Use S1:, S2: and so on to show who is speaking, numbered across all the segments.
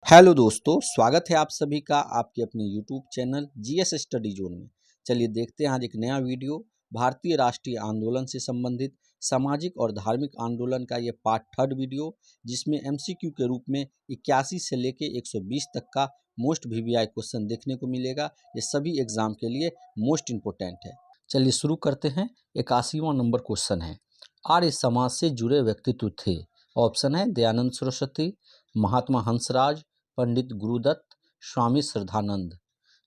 S1: Hello दोस्तों, स्वागत है आप सभी का आपके अपने YouTube channel GS study zone में। चलिए देखते हैं आज एक नया वीडियो भारतीय राष्ट्रीय आंदोलन से संबंधित सामाजिक और धार्मिक आंदोलन का ये पार्ट थर्ड वीडियो, जिसमें एमसीक्यू के रूप में 81 से लेके 120 तक का मोस्ट वीवीआई क्वेश्चन देखने को मिलेगा। ये सभी एग्जाम के लिए मोस्ट इम्पोर्टेंट है। चलिए शुरू करते हैं। 81वां नंबर क्वेश्चन है, आर्य समाज से जुड़े व्यक्तित्व थे। ऑप्शन है दयानंद सरस्वती, महात्मा हंसराज, पंडित गुरुदत्त, स्वामी श्रद्धानंद।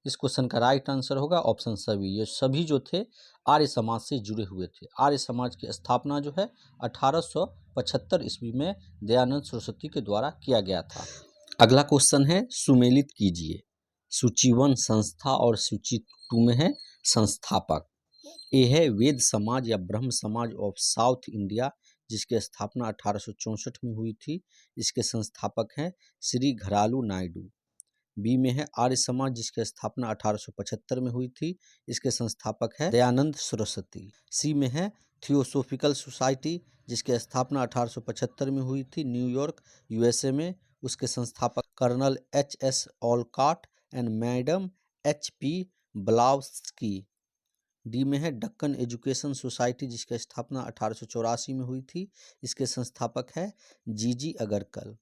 S1: इस क्वेश्चन का राइट आंसर होगा ऑप्शन सभी। ये सभी जो थे आर्य समाज से जुड़े हुए थे। आर्य समाज की स्थापना जो है 1875 ईस्वी में दयानंद सरस्वती के द्वारा किया गया था। अगला क्वेश्चन है, सुमेलित कीजिए। सूची 1 संस्था और सूची 2 में है संस्थापक। ए है वेद समाज या ब्रह्म समाज ऑफ साउथ इंडिया, जिसकी स्थापना 1864 में हुई थी। इसके संस्थापक हैं श्री घरालू नायडू। बी में है आर्य समाज, जिसकी स्थापना 1875 में हुई थी। इसके संस्थापक है दयानंद सरस्वती। सी में है थियोसोफिकल सोसाइटी, जिसकी स्थापना 1875 में हुई थी न्यूयॉर्क यूएसए में। उसके संस्थापक colonel H S. Olcott and madam H P. Blavatsky. डी में है डक्कन एजुकेशन सोसाइटी, जिसकी स्थापना 1884 में हुई थी। इसके संस्थापक है जी अगरकर।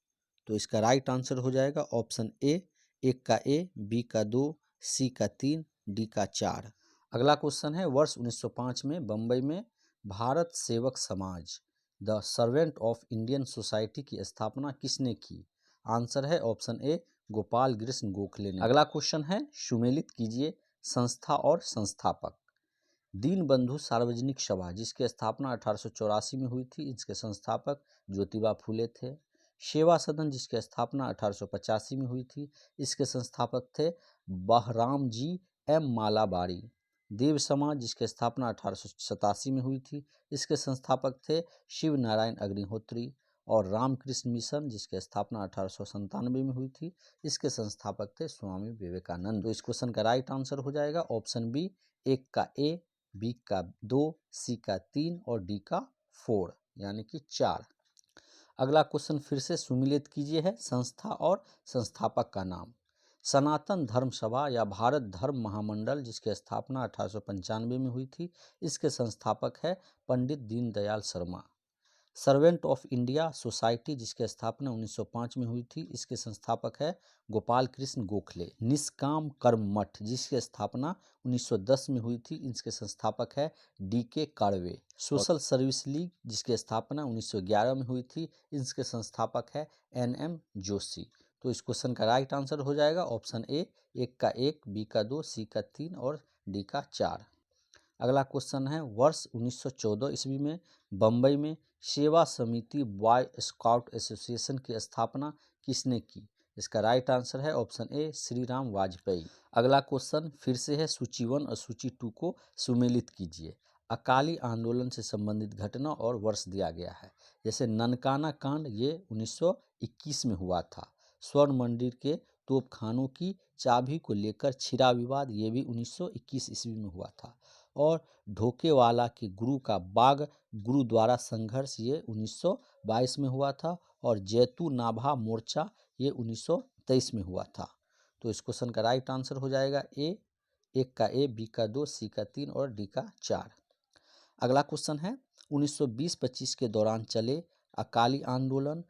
S1: तो इसका राइट आंसर हो जाएगा ऑप्शन ए, 1 का ए, बी का 2, सी का 3, डी का 4। अगला क्वेश्चन है, वर्ष 1905 में बम्बई में भारत सेवक समाज the servant of Indian society की स्थापना किसने की? आंसर है ऑप्शन ए, गोपाल कृष्ण गोखले ने। अगला क्वेश्चन है, सुमेलित कीजिए संस्था और संस्थापक। दीनबंधु सार्वजनिक सभा, जिसकी स्थापना 1884 में हुई थी। इसके संस्थापक ज्योतिबा फूले थे। सेवा सदन, जिसकी स्थापना 1885 में हुई थी। इसके संस्थापक थे बहराम जी एम मालाबारी। देव समाज, जिसकी स्थापना 1887 में हुई थी। इसके संस्थापक थे शिव नारायण अग्निहोत्री। और रामकृष्ण मिशन, जिसकी स्थापना 1897 में हुई थी। इसके संस्थापक थे स्वामी विवेकानंद। तो इस क्वेश्चन का राइट आंसर हो जाएगा ऑप्शन बी, 1 का ए, बी का 2, सी का 3 और डी का 4 यानी कि 4। अगला क्वेश्चन फिर से सुमेलित कीजिए है संस्था और संस्थापक का नाम। सनातन धर्म सभा या भारत धर्म महामंडल, जिसकी स्थापना 1895 में हुई थी। इसके संस्थापक है Pandit Deendayal Sharma. Servant of India society, जिसकी स्थापना 1905 में हुई थी। इसके संस्थापक है गोपाल कृष्ण गोखले। निष्काम कर्म मठ, जिसकी स्थापना 1910 में हुई थी। इसके संस्थापक है DK. Curve. Social service league, जिसकी स्थापना 1911 में हुई थी। इसके संस्थापक है एन.एम. जोशी। तो इस क्वेश्चन का राइट आंसर हो जाएगा ऑप्शन ए, 1 का 1, बी का 2, सी का 3 और डी का 4। अगला क्वेश्चन है, वर्ष 1914 ईस्वी में बम्बई में सेवा समिति बॉय स्काउट एसोसिएशन की स्थापना किसने की? इसका राइट आंसर है ऑप्शन ए, श्री राम वाजपेयी। अगला क्वेश्चन फिर से है, सूची 1 और सूची 2 को सुमेलित कीजिए। अकाली आंदोलन से संबंधित घटना और वर्ष दिया गया है। जैसे ननकाना कांड, ये 1921 में हुआ था। स्वर्ण मंदिर के तोपखानों की चाबी को लेकर छिरा विवाद, ये भी 1921 ईस्वी में हुआ था। और ढोकेवाला के गुरु का बाग गुरुद्वारा संघर्ष, ये 1922 में हुआ था। और जैतू नाभा मोर्चा, ये 1923 में हुआ था। तो इस क्वेश्चन का राइट आंसर हो जाएगा ए, 1 का ए, बी का 2, सी का 3 और डी का 4। अगला क्वेश्चन है, 1920-25 के दौरान चले अकाली आंदोलन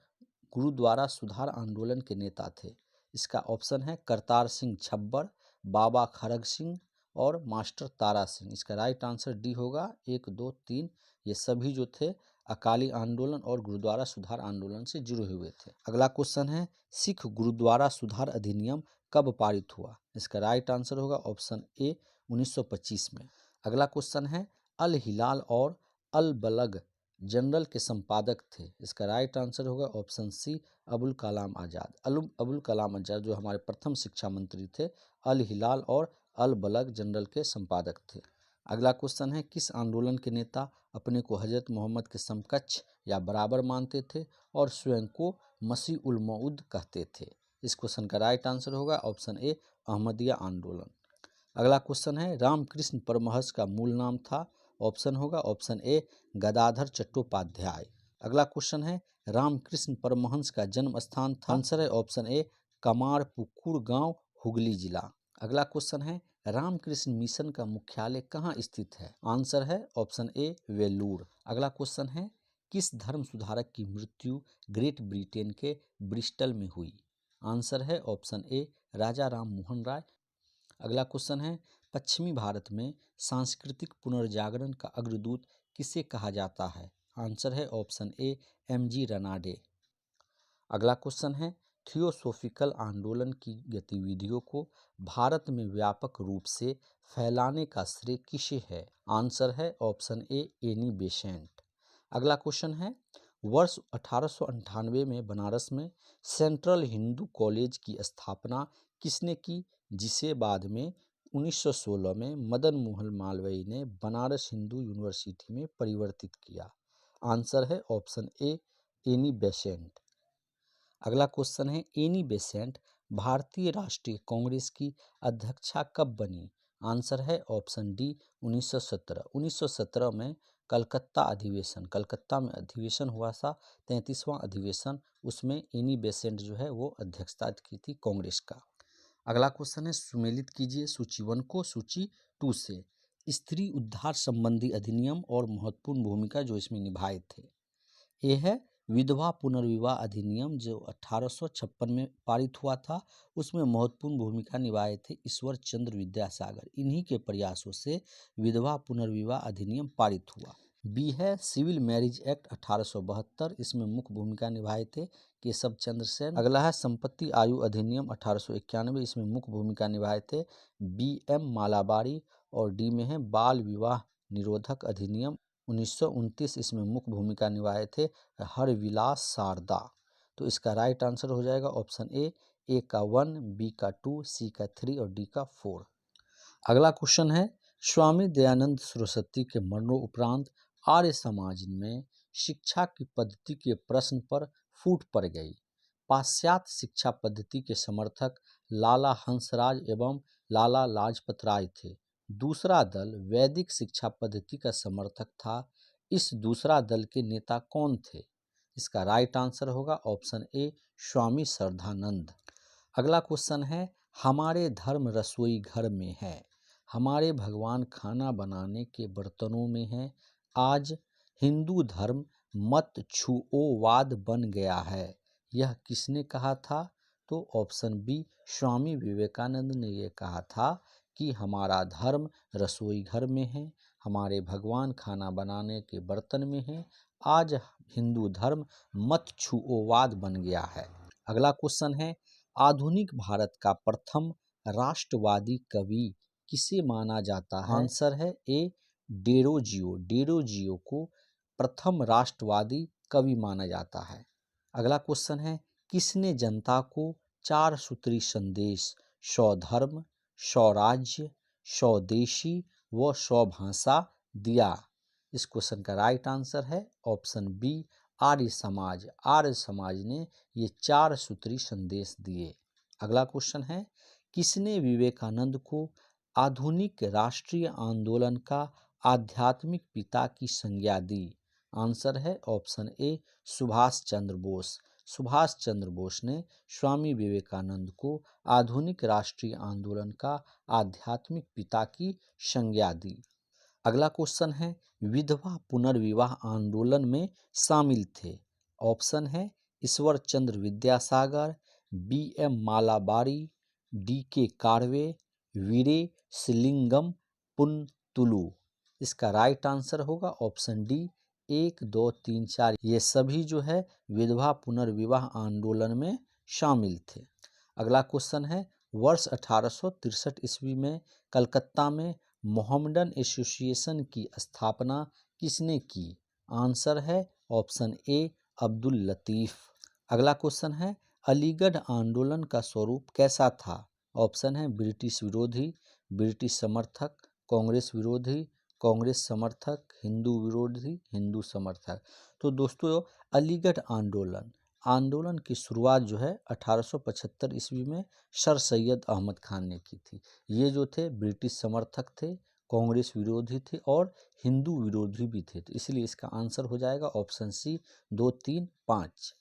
S1: गुरुद्वारा सुधार आंदोलन के नेता थे। इसका ऑप्शन है करतार सिंह छब्बर, बाबा खड़ग सिंह और मास्टर तारा सिंह। इसका राइट आंसर डी होगा, 1, 2, 3। ये सभी जो थे अकाली आंदोलन और गुरुद्वारा सुधार आंदोलन से जुड़े हुए थे। अगला क्वेश्चन है, सिख गुरुद्वारा सुधार अधिनियम कब पारित हुआ? इसका राइट आंसर होगा ऑप्शन ए, 1925 में। अगला क्वेश्चन है, अल हिलाल और अल बलग जनरल के संपादक थे। इसका राइट आंसर होगा ऑप्शन सी, अबुल कलाम आज़ाद। अबुल कलाम आज़ाद जो हमारे प्रथम शिक्षा मंत्री थे, अल हिलाल और अल बलग जनरल के संपादक थे। अगला क्वेश्चन है, किस आंदोलन के नेता अपने को हजरत मोहम्मद के समकक्ष या बराबर मानते थे और स्वयं को मसीह उल मऊद कहते थे? इस क्वेश्चन का राइट आंसर होगा ऑप्शन ए, अहमदिया आंदोलन। अगला क्वेश्चन है, रामकृष्ण परमहंस का मूल नाम था। ऑप्शन होगा ऑप्शन ए, गदाधर चट्टोपाध्याय। अगला क्वेश्चन है, रामकृष्ण परमहंस का जन्म स्थान था। आंसर है ऑप्शन ए, कमारपुकुर गांव, हुगली जिला। अगला क्वेश्चन है रामकृष्ण मिशन का मुख्यालय कहाँ स्थित है? आंसर है ऑप्शन ए वेल्लूर। अगला क्वेश्चन है किस धर्म सुधारक की मृत्यु ग्रेट ब्रिटेन के ब्रिस्टल में हुई? आंसर है ऑप्शन ए राजा राम मोहन राय। अगला क्वेश्चन है पश्चिमी भारत में सांस्कृतिक पुनर्जागरण का अग्रदूत किसे कहा जाता है? आंसर है ऑप्शन ए एम.जी. रनाडे। अगला क्वेश्चन है थियोसॉफिकल आंदोलन की गतिविधियों को भारत में व्यापक रूप से फैलाने का श्रेय किसे है? आंसर है ऑप्शन ए एनी बेसेंट। अगला क्वेश्चन है वर्ष 1898 में बनारस में सेंट्रल हिंदू कॉलेज की स्थापना किसने की, जिसे बाद में 1916 में मदन मोहन मालवीय ने बनारस हिंदू यूनिवर्सिटी में परिवर्तित किया? आंसर है ऑप्शन ए एनी बेसेंट। अगला क्वेश्चन है एनी बेसेंट भारतीय राष्ट्रीय कांग्रेस की अध्यक्षा कब बनी? आंसर है ऑप्शन डी 1917। 1917 में कलकत्ता में अधिवेशन हुआ था, 33वां अधिवेशन, उसमें एनी बेसेंट जो है वो अध्यक्षता की थी कांग्रेस का। अगला क्वेश्चन है सुमेलित कीजिए सूची 1 को सूची 2 से। स्त्री उद्धार संबंधी अधिनियम और महत्वपूर्ण भूमिका जो इसमें निभाए थे। ये है विधवा पुनर्विवाह अधिनियम जो 1856 में पारित हुआ था, उसमें महत्वपूर्ण भूमिका निभाए थे ईश्वर चंद्र विद्यासागर। इन्हीं के प्रयासों से विधवा पुनर्विवाह अधिनियम पारित हुआ। बी है सिविल मैरिज एक्ट 1872, इसमें मुख्य भूमिका निभाए थे केशव चंद्र सेन। अगला है संपत्ति आयु अधिनियम 1891, इसमें मुख्य भूमिका निभाए थे बी.एम. मालाबारी। और डी में है बाल विवाह निरोधक अधिनियम 1929, इसमें मुख्य भूमिका निभाए थे हरविलास शारदा। तो इसका राइट आंसर हो जाएगा ऑप्शन ए का 1, बी का 2, सी का 3 और डी का 4। अगला क्वेश्चन है स्वामी दयानंद सरस्वती के मरणोपरांत आर्य समाज में शिक्षा की पद्धति के प्रश्न पर फूट पड़ गई। पाश्चात्य शिक्षा पद्धति के समर्थक लाला हंसराज एवं लाला लाजपत राय थे। दूसरा दल वैदिक शिक्षा पद्धति का समर्थक था। इस दूसरा दल के नेता कौन थे? इसका राइट आंसर होगा ऑप्शन ए स्वामी श्रद्धानंद। अगला क्वेश्चन है हमारे धर्म रसोई घर में है, हमारे भगवान खाना बनाने के बर्तनों में है। आज हिंदू धर्म मत छुओवाद बन गया है, यह किसने कहा था? तो ऑप्शन बी स्वामी विवेकानंद ने यह कहा था कि हमारा धर्म रसोई घर में है, हमारे भगवान खाना बनाने के बर्तन में है। आज हिंदू धर्म मत छुओवाद बन गया है। अगला क्वेश्चन है आधुनिक भारत का प्रथम राष्ट्रवादी कवि किसे माना जाता है? आंसर है ए डेरोजियो। डेरोजियो को प्रथम राष्ट्रवादी कवि माना जाता है। अगला क्वेश्चन है किसने जनता को 4 सूत्री संदेश स्वधर्म, स्वराज्य, स्वदेशी व स्वभाषा दिया? इस क्वेश्चन का राइट आंसर है ऑप्शन बी आर्य समाज। आर्य समाज ने ये 4 सूत्री संदेश दिए। अगला क्वेश्चन है किसने विवेकानंद को आधुनिक राष्ट्रीय आंदोलन का आध्यात्मिक पिता की संज्ञा दी? आंसर है ऑप्शन ए सुभाष चंद्र बोस। सुभाष चंद्र बोस ने स्वामी विवेकानंद को आधुनिक राष्ट्रीय आंदोलन का आध्यात्मिक पिता की संज्ञा दी। अगला क्वेश्चन है विधवा पुनर्विवाह आंदोलन में शामिल थे। ऑप्शन है ईश्वर चंद्र विद्यासागर, बी.एम. मालाबारी, डी.के. कार्वे, वीरे सिलिंगम पुनतुलु। इसका राइट आंसर होगा ऑप्शन डी 1, 2, 3, 4। ये सभी जो है विधवा पुनर्विवाह आंदोलन में शामिल थे। अगला क्वेश्चन है वर्ष 1863 ईस्वी में कलकत्ता में मोहम्मडन एसोसिएशन की स्थापना किसने की? आंसर है ऑप्शन ए अब्दुल लतीफ़। अगला क्वेश्चन है अलीगढ़ आंदोलन का स्वरूप कैसा था? ऑप्शन है ब्रिटिश विरोधी, ब्रिटिश समर्थक, कांग्रेस विरोधी, कांग्रेस समर्थक, हिंदू विरोधी, हिंदू समर्थक। तो दोस्तों अलीगढ़ आंदोलन की शुरुआत जो है 1875 ईस्वी में सर सैयद अहमद खान ने की थी। ये जो थे ब्रिटिश समर्थक थे, कांग्रेस विरोधी थे और हिंदू विरोधी भी थे। तो इसलिए इसका आंसर हो जाएगा ऑप्शन सी 2, 3, 5।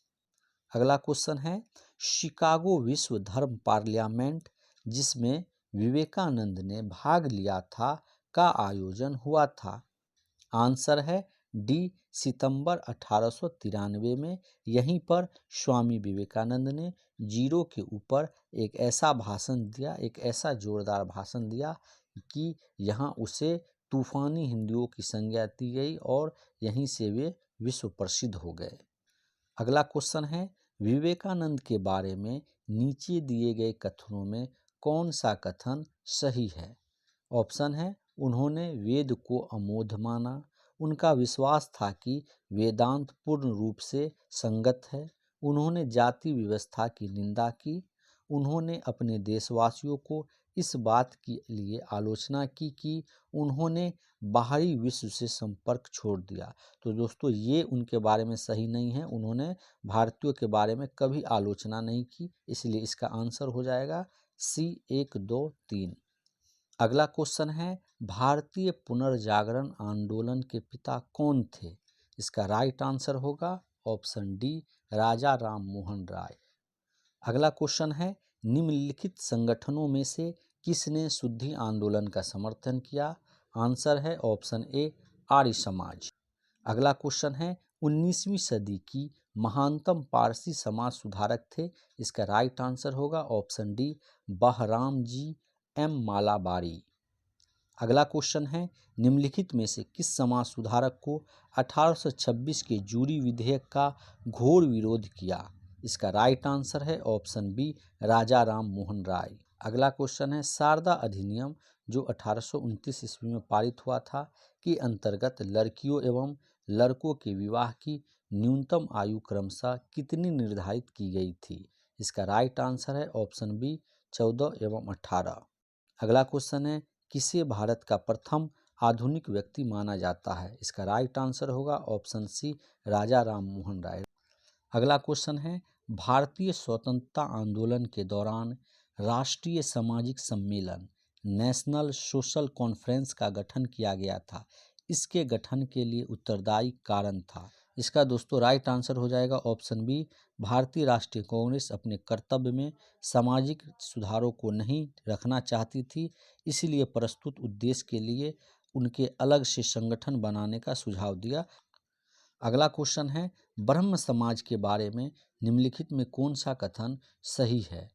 S1: अगला क्वेश्चन है शिकागो विश्व धर्म पार्लियामेंट जिसमें विवेकानंद ने भाग लिया था का आयोजन हुआ था? आंसर है डी, सितंबर 1893 में। यहीं पर स्वामी विवेकानंद ने जीरो के ऊपर एक ऐसा भाषण दिया, एक ऐसा जोरदार भाषण दिया कि यहाँ उसे तूफानी हिंदुओं की संज्ञा दी गई और यहीं से वे विश्व प्रसिद्ध हो गए। अगला क्वेश्चन है, विवेकानंद के बारे में नीचे दिए गए कथनों में कौन सा कथन सही है? ऑप्शन है, उन्होंने वेद को अमोघ माना, उनका विश्वास था कि वेदांत पूर्ण रूप से संगत है, उन्होंने जाति व्यवस्था की निंदा की, उन्होंने अपने देशवासियों को इस बात के लिए आलोचना की कि उन्होंने बाहरी विश्व से संपर्क छोड़ दिया। तो दोस्तों ये उनके बारे में सही नहीं है, उन्होंने भारतीयों के बारे में कभी आलोचना नहीं की, इसलिए इसका आंसर हो जाएगा सी 1, 2, 3। अगला क्वेश्चन है, भारतीय पुनर्जागरण आंदोलन के पिता कौन थे? इसका राइट आंसर होगा ऑप्शन डी, राजा राम मोहन राय। अगला क्वेश्चन है, निम्नलिखित संगठनों में से किसने शुद्धि आंदोलन का समर्थन किया? आंसर है ऑप्शन ए, आर्य समाज। अगला क्वेश्चन है, 19वीं सदी की महानतम पारसी समाज सुधारक थे? इसका राइट आंसर होगा option D, Behram ji M Malabari. अगला क्वेश्चन है, निम्नलिखित में से किस समाज सुधारक को 1826 के जूरी विधेयक का घोर विरोध किया? इसका राइट आंसर है ऑप्शन बी, राजा राम मोहन राय। अगला क्वेश्चन है, शारदा अधिनियम जो 1829 ईस्वी में पारित हुआ था के अंतर्गत लड़कियों एवं लड़कों के विवाह की न्यूनतम आयु क्रमशः कितनी निर्धारित की गई थी? इसका राइट आंसर है ऑप्शन बी, 14 एवं 18। अगला क्वेश्चन है, किसे भारत का प्रथम आधुनिक व्यक्ति माना जाता है? इसका राइट आंसर होगा ऑप्शन सी, राजा राम मोहन राय। अगला क्वेश्चन है, भारतीय स्वतंत्रता आंदोलन के दौरान राष्ट्रीय सामाजिक सम्मेलन नेशनल सोशल कॉन्फ्रेंस का गठन किया गया था, इसके गठन के लिए उत्तरदायी कारण था? इसका दोस्तों राइट आंसर हो जाएगा ऑप्शन बी, भारतीय राष्ट्रीय कांग्रेस अपने कर्तव्य में सामाजिक सुधारों को नहीं रखना चाहती थी, इसलिए प्रस्तुत उद्देश्य के लिए उनके अलग से संगठन बनाने का सुझाव दिया। अगला क्वेश्चन है, ब्रह्म समाज के बारे में निम्नलिखित में कौन सा कथन सही है?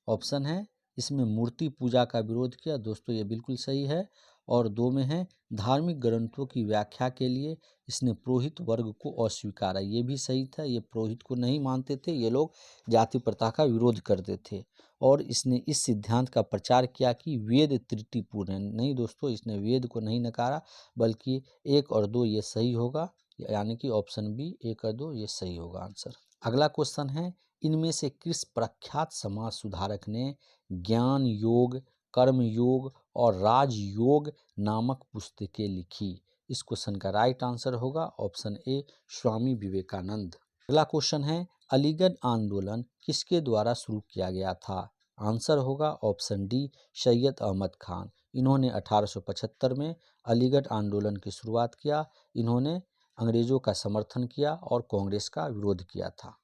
S1: ऑप्शन है, इसमें मूर्ति पूजा का विरोध किया, दोस्तों ये बिल्कुल सही है। और दो में है, धार्मिक ग्रंथों की व्याख्या के लिए इसने पुरोहित वर्ग को अस्वीकारा, ये भी सही था, ये पुरोहित को नहीं मानते थे, ये लोग जाति प्रथा का विरोध करते थे। और इसने इस सिद्धांत का प्रचार किया कि वेद त्रुटिपूर्ण है। नहीं दोस्तों, इसने वेद को नहीं नकारा, बल्कि 1 और 2 ये सही होगा, यानी कि ऑप्शन बी 1 और 2 ये सही होगा आंसर। अगला क्वेश्चन है, इनमें से किस प्रख्यात समाज सुधारक ने ज्ञान योग, कर्म योग और राजयोग नामक पुस्तकें लिखी? इस क्वेश्चन का राइट आंसर होगा ऑप्शन ए, स्वामी विवेकानंद। अगला क्वेश्चन है, अलीगढ़ आंदोलन किसके द्वारा शुरू किया गया था? आंसर होगा ऑप्शन डी, सैयद अहमद खान। इन्होंने 1875 में अलीगढ़ आंदोलन की शुरुआत किया। इन्होंने अंग्रेजों का समर्थन किया और कांग्रेस का विरोध किया था।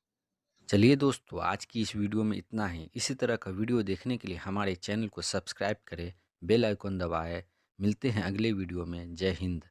S1: चलिए दोस्तों, आज की इस वीडियो में इतना ही। इसी तरह का वीडियो देखने के लिए हमारे चैनल को सब्सक्राइब करें, बेल आइकन दबाएं। मिलते हैं अगले वीडियो में। जय हिंद।